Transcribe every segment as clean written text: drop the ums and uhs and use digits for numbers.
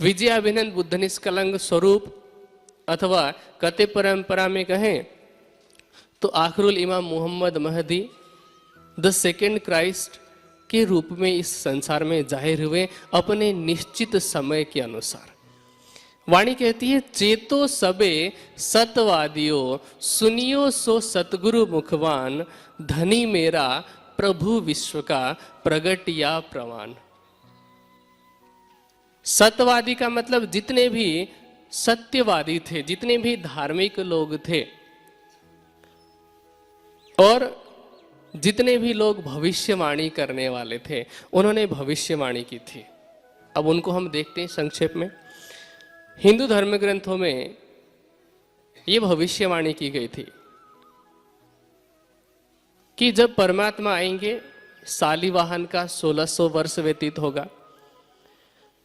विजयाभिनंद बुद्ध निष्कलंक स्वरूप अथवा कते परंपरा में कहें तो आखिरुल इमाम Mohammad Mahdi the second Christ के रूप में इस संसार में जाहिर हुए अपने निश्चित समय के अनुसार। वाणी कहती है, चेतो सबे सतवादियों सुनियो सो सतगुरु मुखवान, धनी मेरा प्रभु विश्व का प्रगट या प्रमाण। सत्यवादी का मतलब जितने भी सत्यवादी थे, जितने भी धार्मिक लोग थे और जितने भी लोग भविष्यवाणी करने वाले थे, उन्होंने भविष्यवाणी की थी। अब उनको हम देखते हैं संक्षेप में। हिंदू धर्म ग्रंथों में ये भविष्यवाणी की गई थी कि जब परमात्मा आएंगे, शालिवाहन का 1600 वर्ष व्यतीत होगा।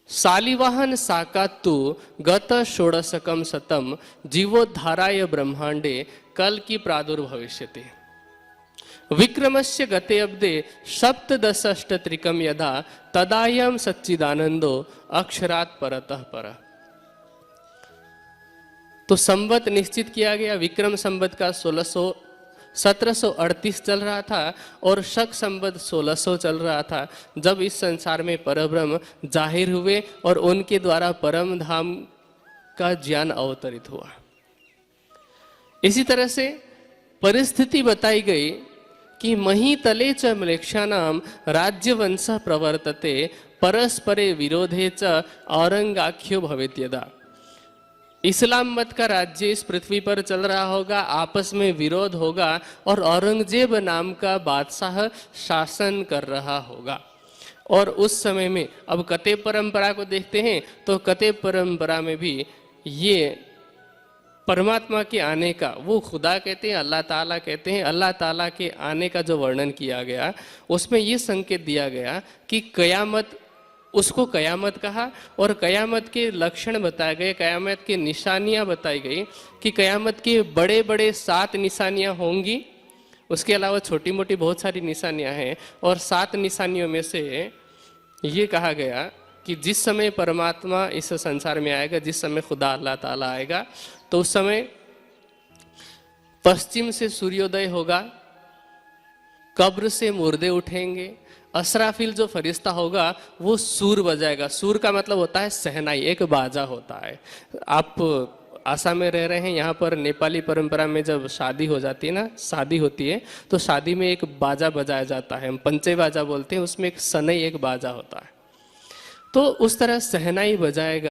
शालिवाहन साकात्तु गत षोडशकम शतम जीवोद्धाराय ब्रह्मांडे कल की प्रादुर्भविष्यति। विक्रमस्य गते अब्दे सप्तदशाष्टत्रिकम यदा तदायम सच्चिदानंदो अक्षरात् परतः पर। तो संवत निश्चित किया गया। विक्रम संवत का 1738 चल रहा था और शक संवत 1600 चल रहा था, जब इस संसार में परब्रह्म जाहिर हुए और उनके द्वारा परम धाम का ज्ञान अवतरित हुआ। इसी तरह से परिस्थिति बताई गई कि मही तले च म्लेच्छानाम राज्यवंश प्रवर्तते परस्परे विरोधे च औरंगाख्यो भवेत् यदा। इस्लाम मत का राज्य इस पृथ्वी पर चल रहा होगा, आपस में विरोध होगा और औरंगजेब नाम का बादशाह शासन कर रहा होगा। और उस समय में अब कते परंपरा को देखते हैं तो कते परंपरा में भी ये परमात्मा के आने का, वो खुदा कहते हैं, अल्लाह ताला कहते हैं, अल्लाह ताला के आने का जो वर्णन किया गया उसमें ये संकेत दिया गया कि कयामत, उसको कयामत कहा और कयामत के लक्षण बताए गए, कयामत की निशानियां बताई गई कि कयामत के बड़े बड़े 7 निशानियां होंगी। उसके अलावा छोटी मोटी बहुत सारी निशानियां हैं और 7 निशानियों में से ये कहा गया कि जिस समय परमात्मा इस संसार में आएगा, जिस समय खुदा अल्लाह ताला आएगा, तो उस समय पश्चिम से सूर्योदय होगा, कब्र से मुर्दे उठेंगे, असराफिल जो फरिश्ता होगा वो सूर बजाएगा। सूर का मतलब होता है सहनाई, एक बाजा होता है। आप आसाम में रह रहे हैं, यहाँ पर नेपाली परंपरा में जब शादी हो जाती है ना, शादी होती है तो शादी में एक बाजा बजाया जाता है, हम पंचे बाजा बोलते हैं, उसमें एक सनई एक बाजा होता है। तो उस तरह सहनाई बजाएगा।